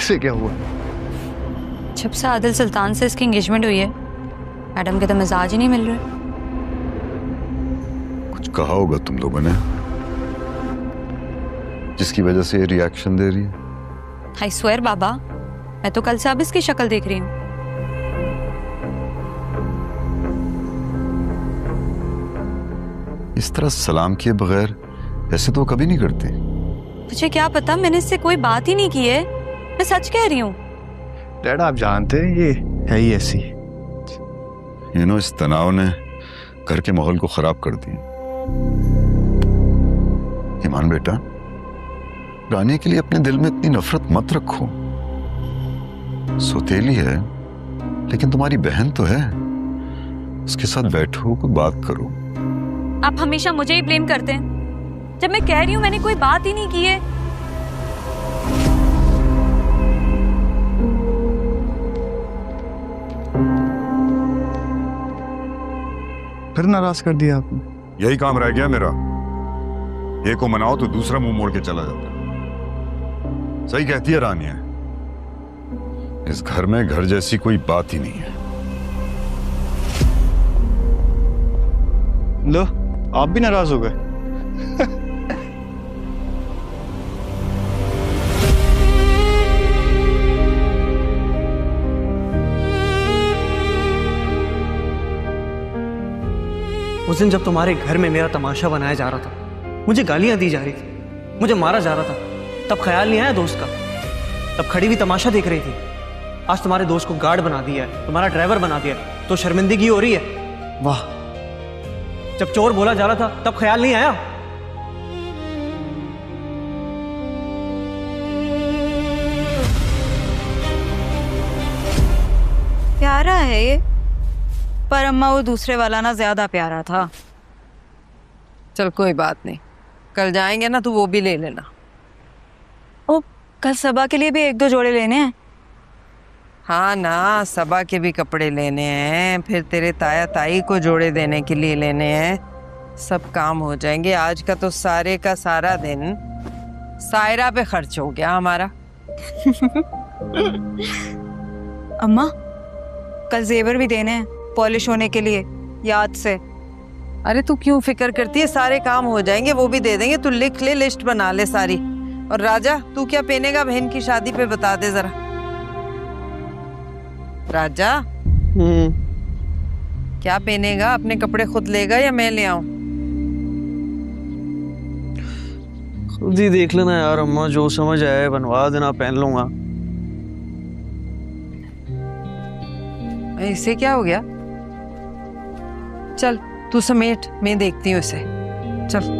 इससे क्या हुआ? जब से आदिल सुल्तान से इसकी एंगेजमेंट हुई है, मैडम के तो मिजाज ही नहीं मिल रहे। कुछ कहा होगा तुम लोगों ने जिसकी वजह से ये रिएक्शन दे रही है। आई स्वेयर बाबा, मैं तो कल से अब इसकी शक्ल देख रही हूँ। इस तरह सलाम किए बगैर ऐसे तो कभी नहीं करते। मुझे क्या पता, मैंने इससे कोई बात ही नहीं की है, मैं सच कह रही हूँ। डैड आप जानते हैं ये है ही ऐसी। इस तनाव ने घर के माहौल को खराब कर दिया। ईमान बेटा, रानी के लिए अपने दिल में इतनी नफरत मत रखो। सौतेली है लेकिन तुम्हारी बहन तो है, उसके साथ बैठो, कोई बात करो। आप हमेशा मुझे ही ब्लेम करते हैं जब मैं कह रही हूँ मैंने कोई बात ही नहीं की है। फिर नाराज कर दिया आपने। यही काम रह गया मेरा, एक को मनाओ तो दूसरा मुंह मोड़ के चला जाता है। सही कहती है रानिया, इस घर में घर जैसी कोई बात ही नहीं है। लो आप भी नाराज हो गए। उस दिन जब तुम्हारे घर में मेरा तमाशा बनाया जा रहा था, मुझे गालियां दी जा रही थी, मुझे मारा जा रहा था, तब ख्याल नहीं आया दोस्त का? तब खड़ी भी तमाशा देख रही थी। आज तुम्हारे दोस्त को गार्ड बना दिया है, तुम्हारा ड्राइवर बना दिया है, तो शर्मिंदगी हो रही है। वाह, जब चोर बोला जा रहा था तब ख्याल नहीं आया? प्यारा है ये, पर अम्मा वो दूसरे वाला ना ज्यादा प्यारा था। चल कोई बात नहीं, कल जाएंगे ना तो वो भी ले लेना। ओ, कल सबा के लिए भी एक दो जोड़े लेने हैं। हाँ ना, सबा के भी कपड़े लेने हैं, फिर तेरे ताया ताई को जोड़े देने के लिए लेने हैं। सब काम हो जाएंगे। आज का तो सारे का सारा दिन सायरा पे खर्च हो गया हमारा। अम्मा कल जेवर भी देने हैं पॉलिश होने के लिए, याद से। अरे तू क्यों फिक्र करती है, सारे काम हो जाएंगे, वो भी दे देंगे। तू लिख ले, लिस्ट बना ले सारी। और राजा तू क्या पहनेगा बहन की शादी पे, बता दे जरा। राजा क्या पहनेगा? अपने कपड़े खुद लेगा या मैं ले आऊं? खुद ही देख लेना यार अम्मा, जो समझ आए बनवा देना, पहन लूंगा। इससे क्या हो गया? चल तू समेट, मैं देखती हूँ इसे। चल।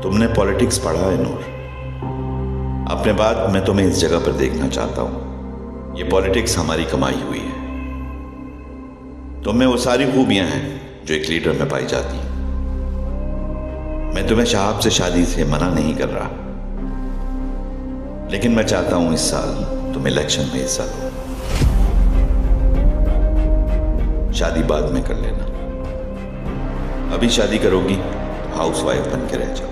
तुमने पॉलिटिक्स पढ़ा है नूर, अपने बाद मैं तुम्हें इस जगह पर देखना चाहता हूं। ये पॉलिटिक्स हमारी कमाई हुई है। तुम में वो सारी खूबियां हैं जो एक लीडर में पाई जाती हैं। मैं तुम्हें शहाब से शादी से मना नहीं कर रहा, लेकिन मैं चाहता हूं इस साल तुम इलेक्शन में हिस्सा लो। शादी बाद में कर लेना, अभी शादी करोगी तो हाउसवाइफ बन के रह जाओ।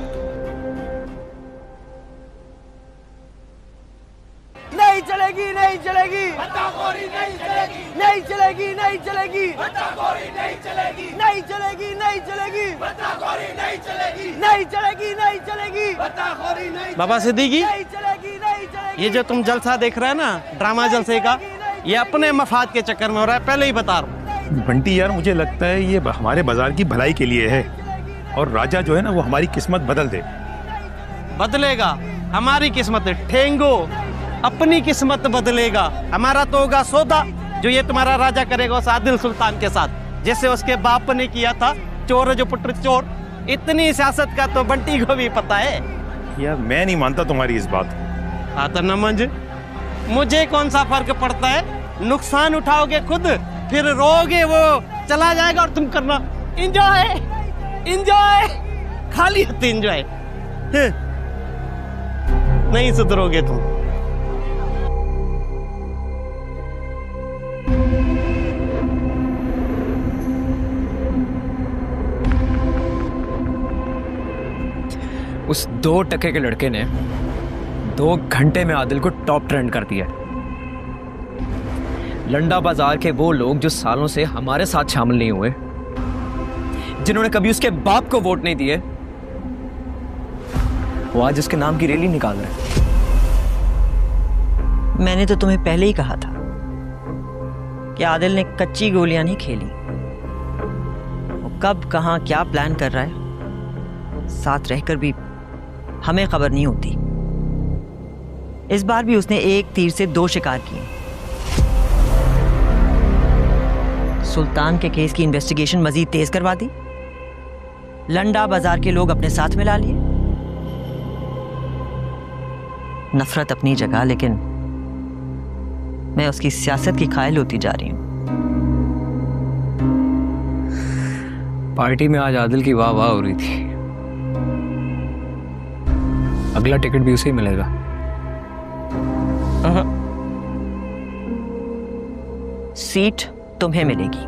नहीं चलेगी, नहीं चलेगी, नहीं चलेगी, नहीं चलेगी, नहीं चलेगी, नहीं चलेगी, नहीं चलेगी, नहीं चलेगी, नहीं चलेगी, नहीं चलेगी, नहीं चलेगी। बाबा सिद्दीकी, नहीं चलेगी, नहीं चलेगी। ये जो तुम जलसा देख रहे हैं ना, ड्रामा जलसे का, ये अपने मफाद के चक्कर में हो रहा है, पहले ही बता रहा हूँ। बंटी यार, मुझे लगता है ये हमारे बाजार की भलाई के लिए है, और राजा जो है ना वो हमारी किस्मत बदल दे। बदलेगा हमारी किस्मत, ठेंगो अपनी किस्मत बदलेगा। हमारा तो होगा सौदा जो ये तुम्हारा राजा करेगा उस आदिल सुल्तान के साथ, जैसे उसके बाप ने किया था। चोर जो पुत्र चोर, इतनी सियासत का तो बंटी को भी पता है। यार मैं नहीं मानता तुम्हारी इस बात। आता न मुझे कौन सा फर्क पड़ता है, नुकसान उठाओगे खुद, फिर रोगे वो चला जाएगा और तुम करना एंजॉय एंजॉय, खाली हाथ एंजॉय। नहीं सुधरोगे तुम। उस 2 टके के लड़के ने 2 घंटे में आदिल को टॉप ट्रेंड कर दिया। लंडा बाजार के वो लोग जो सालों से हमारे साथ शामिल नहीं हुए, जिन्होंने कभी उसके बाप को वोट नहीं दिए, वो आज उसके नाम की रैली निकाल रहे हैं। मैंने तो तुम्हें पहले ही कहा था कि आदिल ने कच्ची गोलियां नहीं खेली। वो कब कहां क्या प्लान कर रहा है, साथ रहकर भी हमें खबर नहीं होती। इस बार भी उसने एक तीर से 2 शिकार किए। सुल्तान के केस की इन्वेस्टिगेशन मजीद तेज करवा दी, लंडा बाजार के लोग अपने साथ मिला लिए। नफरत अपनी जगह, लेकिन मैं उसकी सियासत की कायल होती जा रही हूं। पार्टी में आज आदिल की वाह वाह हो रही थी। अगला टिकट भी उसे ही मिलेगा। सीट तुम्हें मिलेगी।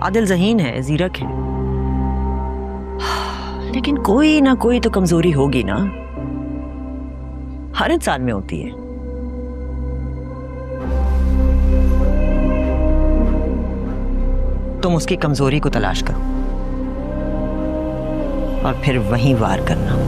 आदिल ज़हीन है, ज़ीरक है, लेकिन कोई ना कोई तो कमजोरी होगी ना, हर इंसान में होती है। तुम उसकी कमजोरी को तलाश करो और फिर वहीं वार करना।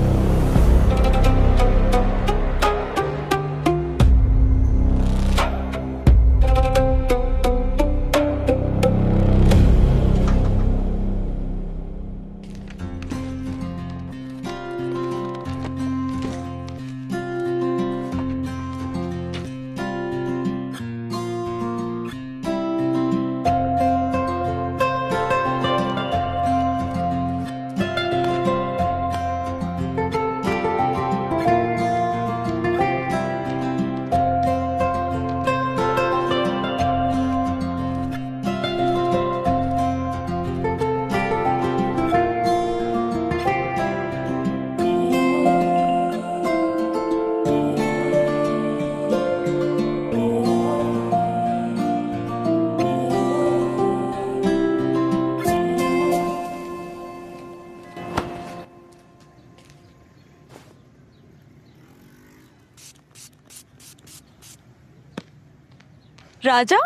राजा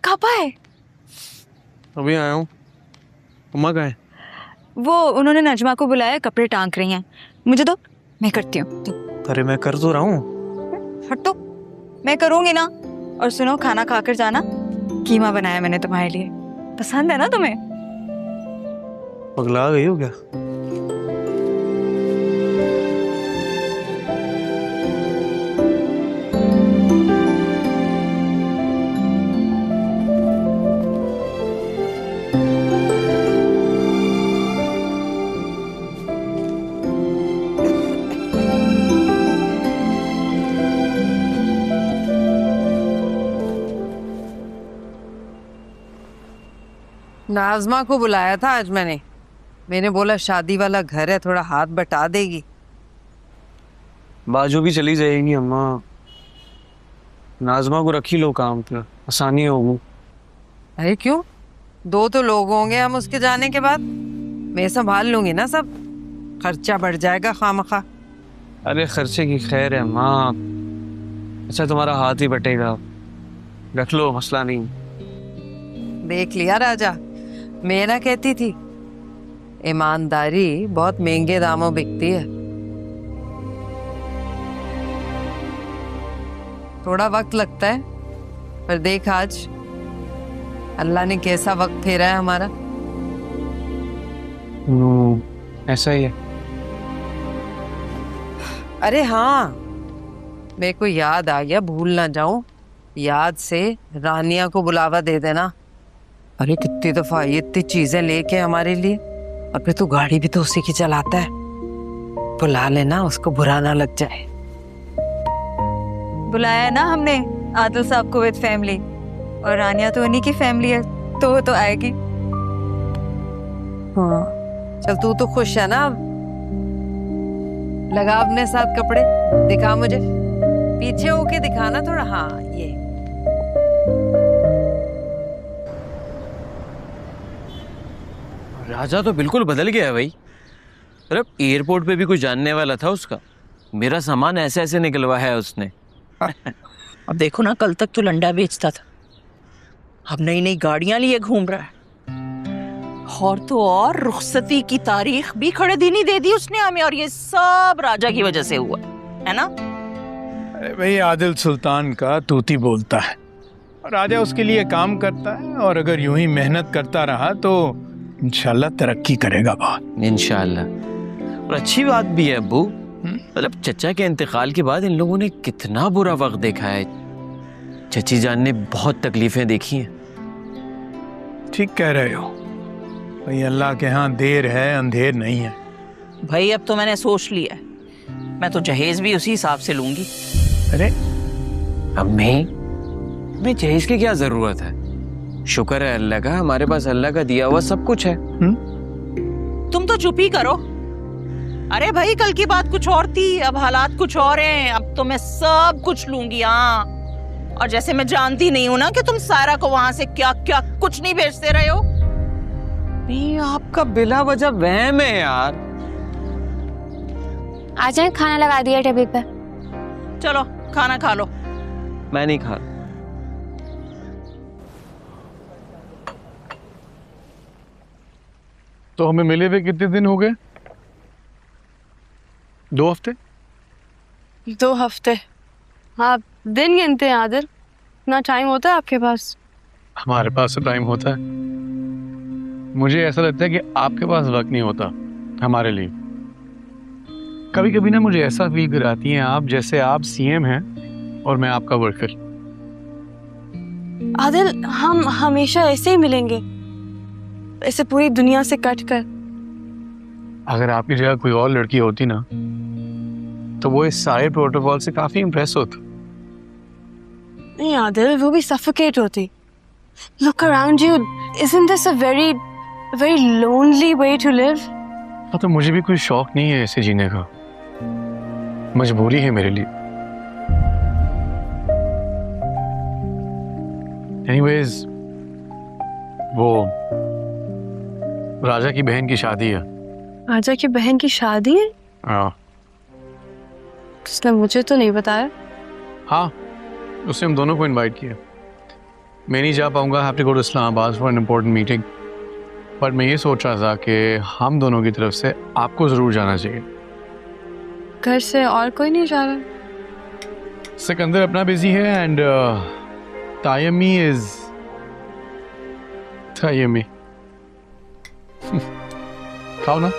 कब आए? अभी आया हूँ। अम्मा कहाँ है? वो उन्होंने नजमा को बुलाया, कपड़े टांग रही हैं। मुझे तो मैं करती हूँ। अरे मैं कर तो रहा हूँ। हटो, मैं करूँगी ना। और सुनो, खाना खाकर जाना, कीमा बनाया मैंने तुम्हारे लिए, पसंद है ना तुम्हें? पगला गई हो क्या? नाज़मा को बुलाया था आज मैंने बोला शादी वाला घर है, थोड़ा हाथ बटा देगी। बाजू भी चली जाएगी अम्मा, नाज़मा को रखी लो काम पे, आसानी होगी। अरे क्यों, 2 तो लोग होंगे हम उसके जाने के बाद, मैं संभाल लूंगी ना सब, खर्चा बढ़ जाएगा खामखा। अरे खर्चे की खैर है अम्मा। अच्छा तुम्हारा हाथ ही बटेगा, रख लो, मसला नहीं। देख लिया राजा, मैं ना कहती थी ईमानदारी बहुत महंगे दामों बिकती है। थोड़ा वक्त लगता है, पर देख आज अल्लाह ने कैसा वक्त फेरा है हमारा। ऐसा ही है। अरे हाँ, मेरे को याद आ गया, भूल ना जाऊं, याद से रानिया को बुलावा दे देना। अरे कितनी दफा ये इतनी चीजें लेके हमारे लिए, और फिर तू गाड़ी भी तो उसी की चलाता है। बुला लेना उसको, बुरा ना लग जाए। बुलाया है ना हमने आदिल साहब को विद फैमिली, और रानिया तो उन्हीं की फैमिली है, तो वो तो आएगी। हाँ चल, तू तो खुश है ना? लगा अपने साथ कपड़े, दिखा मुझे, पीछे होके दिखाना थोड़ा। हाँ ये राजा तो बिल्कुल बदल गया भाई। मतलब एयरपोर्ट पे भी कोई जानने वाला था उसका, मेरा सामान ऐसे ऐसे निकलवाया है उसने। अब देखो ना, कल तक तो लंडा बेचता था, अब नई नई गाड़ियां लिए घूम रहा है। और तो और रुखसती की तारीख भी खड़े दिन ही दे दी उसने हमें, और ये सब राजा की वजह से हुआ है ना। अरे भाई, आदिल सुल्तान का तूती बोलता है, राजा उसके लिए काम करता है, और अगर यूं ही मेहनत करता रहा तो इंशाल्लाह तरक्की करेगा बहुत। इंशाल्लाह। और अच्छी बात भी है अब्बू, मतलब चचा के इंतकाल के बाद इन लोगों ने कितना बुरा वक्त देखा है। चची जान ने बहुत तकलीफें देखी हैं। ठीक कह रहे हो भाई, अल्लाह के यहाँ देर है अंधेर नहीं है। भाई अब तो मैंने सोच लिया है, मैं तो जहेज भी उसी हिसाब से लूंगी। अरे मैं जहेज की क्या जरूरत है? शुक्र है अल्लाह का, हमारे पास अल्लाह का दिया हुआ सब कुछ है। तुम तो चुप ही करो। अरे भाई, कल की बात कुछ और थी, अब हालात कुछ और हैं। अब तो मैं सब कुछ लूंगी। हाँ, और जैसे मैं जानती नहीं हूँ ना कि तुम सारा को वहां से क्या क्या कुछ नहीं भेजते रहे हो। नहीं, आपका बिला वजह वहम है यार। आ जाए, खाना लगा दिया टेबल पे। चलो खाना खा लो। मैं नहीं खा। तो हमें मिले हुए कितने दिन हो गए? 2 हफ्ते? 2 हफ्ते? आप दिन गिनते हैं आदिल? इतना टाइम होता है आपके पास? हमारे पास तो टाइम होता है, मुझे ऐसा लगता है कि आपके पास वक्त नहीं होता हमारे लिए। कभी कभी ना मुझे ऐसा फील कराती हैं आप जैसे आप सीएम हैं और मैं आपका वर्कर। आदिल, हम हमेशा ऐसे ही मिलेंगे, ऐसे पूरी दुनिया से कट कर? अगर आपकी जगह कोई और लड़की होती ना तो वो इस सारे प्रोटोकॉल से काफी इम्प्रेस होती। नहीं आदिल, वो भी सफोकेट होती। Look around you. Isn't this a very lonely way to live? हाँ, तो मुझे भी कोई शौक नहीं है ऐसे जीने का, मजबूरी है मेरे लिए। Anyways, वो राजा की बहन की शादी है। राजा की बहन की शादी है? हाँ। उसने मुझे तो नहीं बताया। हाँ, उसने हम दोनों को इनवाइट किया। मैं नहीं जा पाऊंगा, have to go to Islamabad for an important meeting. पर मैं ये सोच रहा था कि हम दोनों की तरफ से आपको जरूर जाना चाहिए। घर से और कोई नहीं जा रहा? सिकंदर अपना बिजी है एंड तायमी इज तायमी। खाओ ना।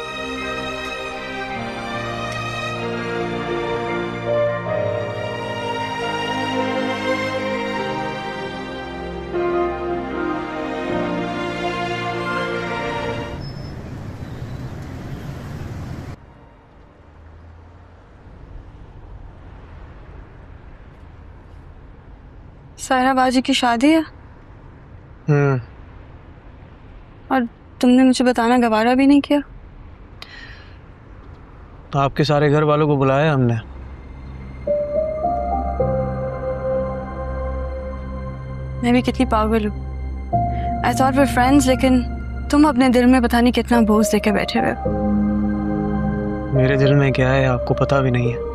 सारा बाजी की शादी है? और तुमने मुझे बताना गवारा भी नहीं किया। तो आपके सारे घर वालों को बुलाया हमने। मैं भी कितनी पागल हूँ। I thought we're friends, लेकिन तुम अपने दिल में पता नहीं कितना बोझ लेके बैठे हुए हो। मेरे दिल में क्या है आपको पता भी नहीं है।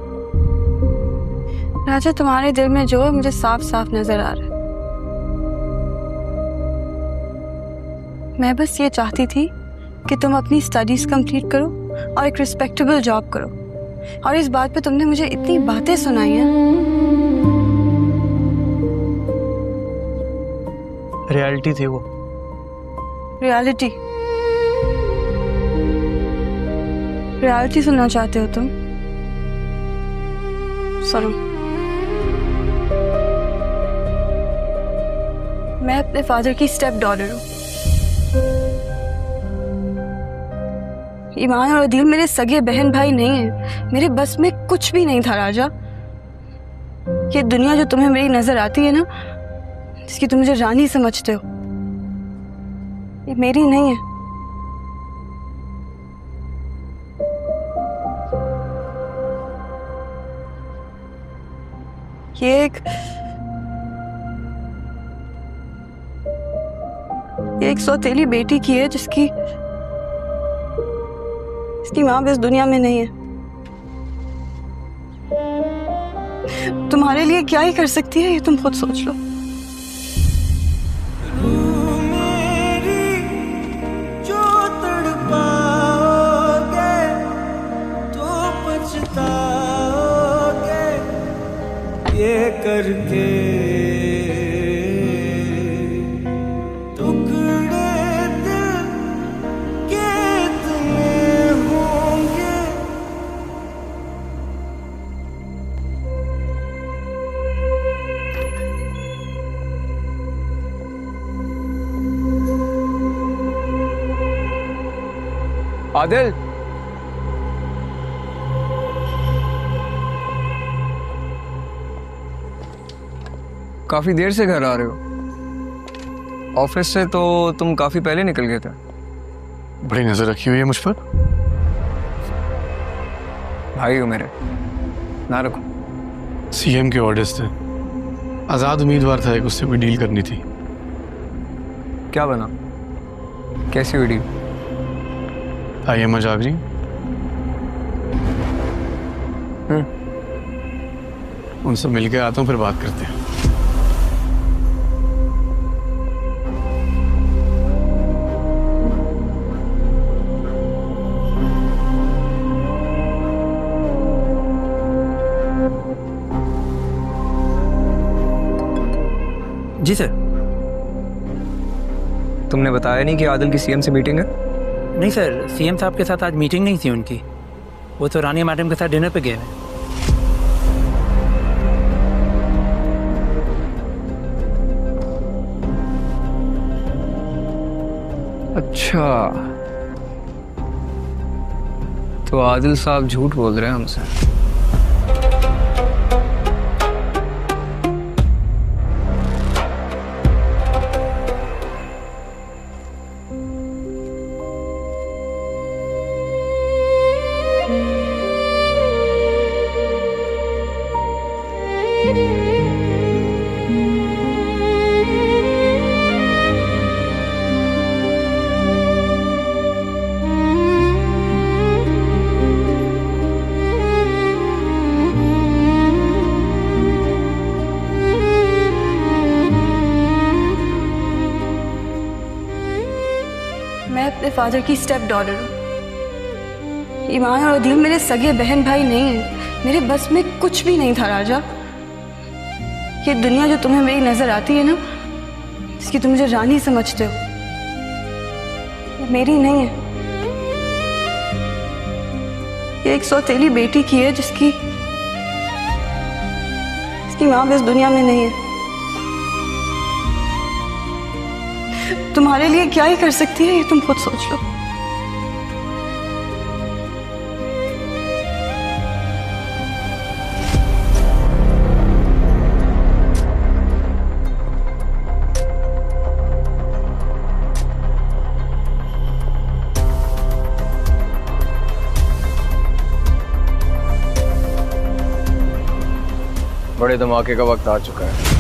राजा, तुम्हारे दिल में जो है मुझे साफ साफ नजर आ रहा है। मैं बस ये चाहती थी कि तुम अपनी स्टडीज कंप्लीट करो और एक रिस्पेक्टेबल जॉब करो, और इस बात पे तुमने मुझे इतनी बातें सुनाई हैं। रियलिटी थी वो। रियलिटी? रियलिटी सुनना चाहते हो तुम? सुनो, मैं अपने फादर की स्टेप डॉटर हूँ। ईमान और अदील मेरे सगे बहन भाई नहीं है, मेरे बस में कुछ भी नहीं था राजा। ये दुनिया जो तुम्हें मेरी नजर आती है ना, जिसकी तुम मुझे रानी समझते हो, ये मेरी नहीं है। ये एक सौतेली बेटी की है जिसकी माँ भी इस दुनिया में नहीं है। तुम्हारे लिए क्या ही कर सकती है ये तुम खुद सोच लो। जो तड़पाओगे तो पछताओगे ये करके। आदिल, काफी देर से घर आ रहे हो। ऑफिस से तो तुम काफी पहले निकल गए थे। बड़ी नजर रखी हुई है मुझ पर। भाई हो मेरे, ना रखो। सीएम के ऑर्डर्स थे, आजाद उम्मीदवार था, एक उससे कोई डील करनी थी। क्या बना? कैसी हुई डील? आइए जागरी। उनसे मिलके आता हूँ, फिर बात करते हैं। जी सर। तुमने बताया नहीं कि आदिल की सीएम से मीटिंग है? नहीं सर, सीएम साहब के साथ आज मीटिंग नहीं थी उनकी। वो तो रानिया मैडम के साथ डिनर पे गए हैं। अच्छा, तो आदिल साहब झूठ बोल रहे हैं हमसे। मैं अपने फादर की स्टेप डॉटर हूँ। ईमान और अदील मेरे सगे बहन भाई नहीं है, मेरे बस में कुछ भी नहीं था राजा। ये दुनिया जो तुम्हें मेरी नजर आती है ना, जिसकी तुम मुझे रानी समझते हो, ये मेरी नहीं है। ये एक सौतेली बेटी की है जिसकी माँ भी इस दुनिया में नहीं है। तुम्हारे लिए क्या ही कर सकती है ये तुम खुद सोच लो। बड़े धमाके का वक्त आ चुका है।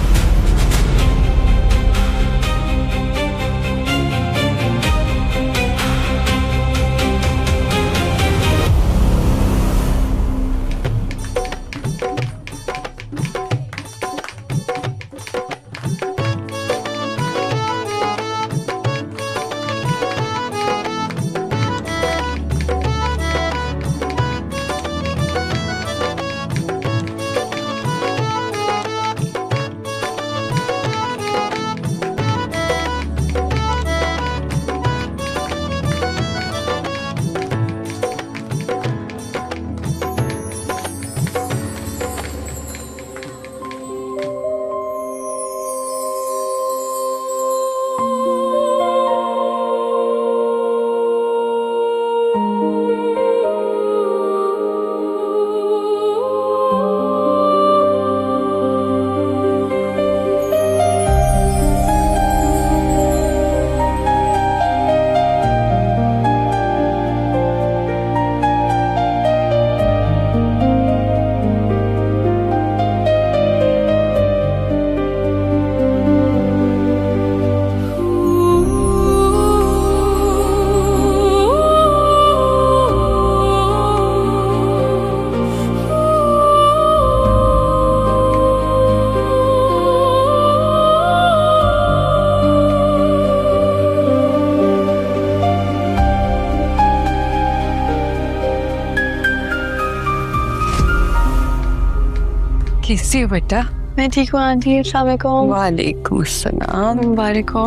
कैसी हो बेटा? मैं ठीक हूँ आंटी। अस्सलाम वालेकुम। वालेकुम अस्सलाम। मुबारक हो।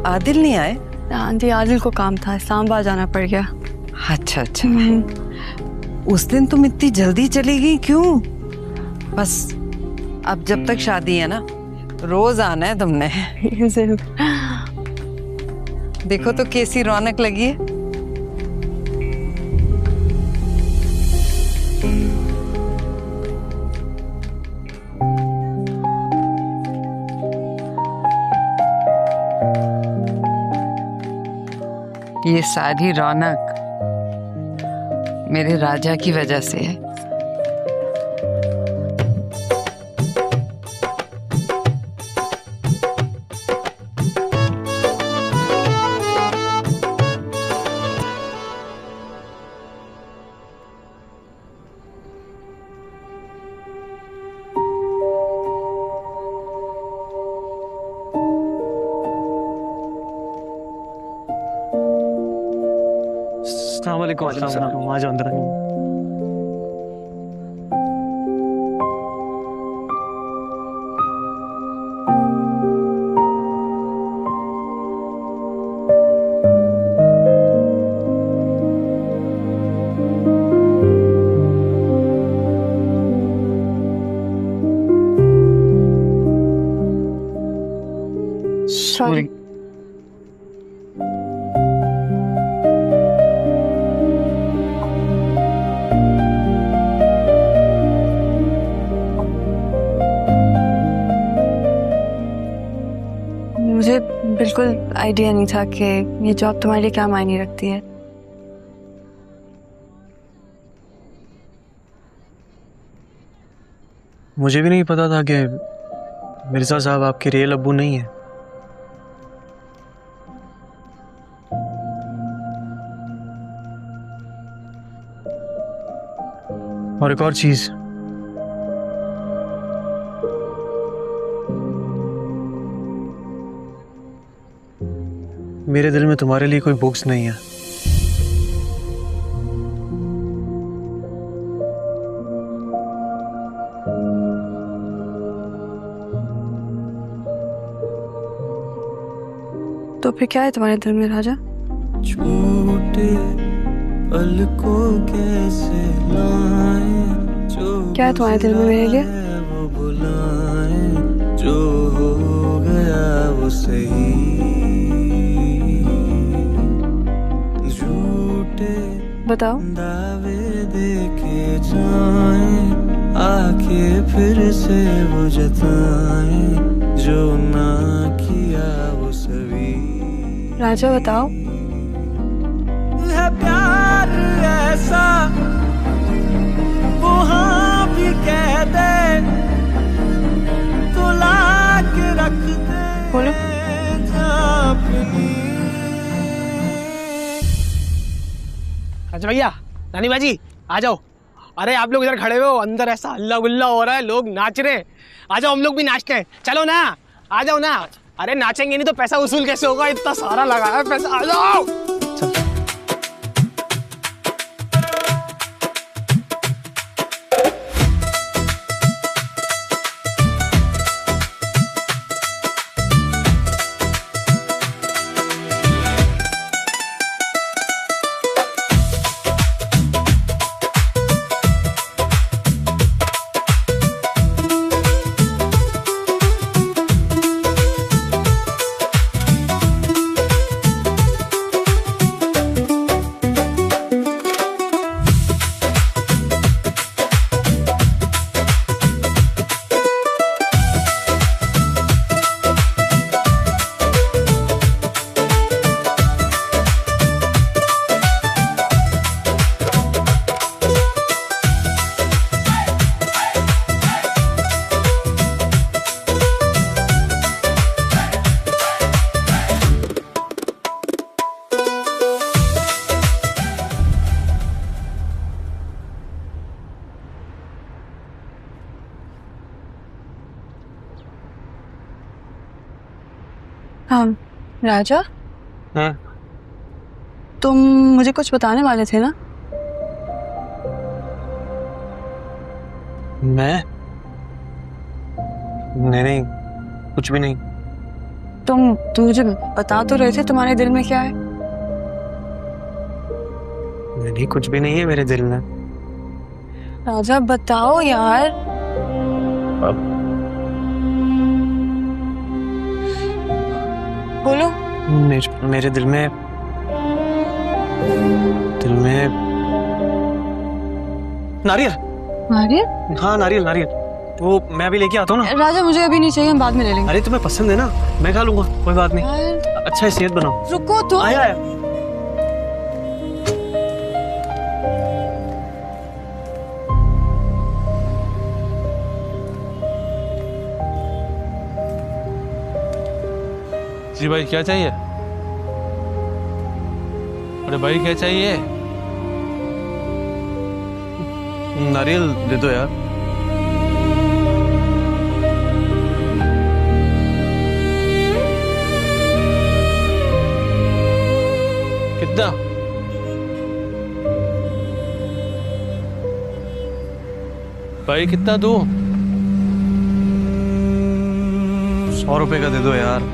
आदिल नहीं आए? आंटी आदिल को काम था, इस्लामाबाद जाना पड़ गया। अच्छा अच्छा। उस दिन तुम इतनी जल्दी चली गई क्यों? बस अब जब तक शादी है ना, रोज आना है तुमने। देखो तो कैसी रौनक लगी है। ये सारी रौनक मेरे राजा की वजह से है। अस्सलाम वालेकुम। आ जाओ अंदर। सॉरी। मुझे बिल्कुल आइडिया नहीं था कि ये जॉब तुम्हारे लिए क्या मायने रखती है। मुझे भी नहीं पता था कि मिर्जा साहब आपके रियल अब्बू नहीं है। और एक और चीज, मेरे दिल में तुम्हारे लिए कोई बुक्स नहीं है। तो फिर क्या है तुम्हारे दिल में राजा? छोटे पल को कैसे लाएं, जो क्या है तुम्हारे दिल में मेरे लिए? वो बुलाएं, जो हो गया वो सही। झूठे बताओ। दावे देके जाएं, आके फिर से वो जताएं, जो ना किया वो सभी। राजा बताओ। है प्यार ऐसा वो हाँ भी कह दे, तो ला के रख दे। बोलो। अच्छा भैया, रानी बाजी आ जाओ। अरे आप लोग इधर खड़े हो, अंदर ऐसा हल्ला गुल्ला हो रहा है, लोग नाच रहे हैं। आ जाओ, हम लोग भी नाचते हैं। चलो ना, आ जाओ ना। अरे नाचेंगे नहीं तो पैसा वसूल कैसे होगा? इतना सारा लगाया पैसा। आ जाओ। हाँ राजा। हाँ? तुम मुझे कुछ बताने वाले थे ना? मैं नहीं, कुछ भी नहीं। तुम मुझे बता तो रहे थे तुम्हारे दिल में क्या है। नहीं, कुछ भी नहीं है मेरे दिल में। राजा बताओ यार। बोलो। मेरे दिल में नारियल। नारियल? हाँ, नारियल। वो मैं भी लेके आता हूँ ना। राजा मुझे अभी नहीं चाहिए, हम बाद में ले लेंगे। अरे तुम्हें पसंद है ना, मैं खा लूंगा, कोई बात नहीं। अच्छा है, सेहत बनाओ। रुको तो। आया। जी भाई, क्या चाहिए? अरे भाई, क्या चाहिए? नारियल दे दो यार। कितना? भाई कितना दूं? 100 रुपए का दे दो यार।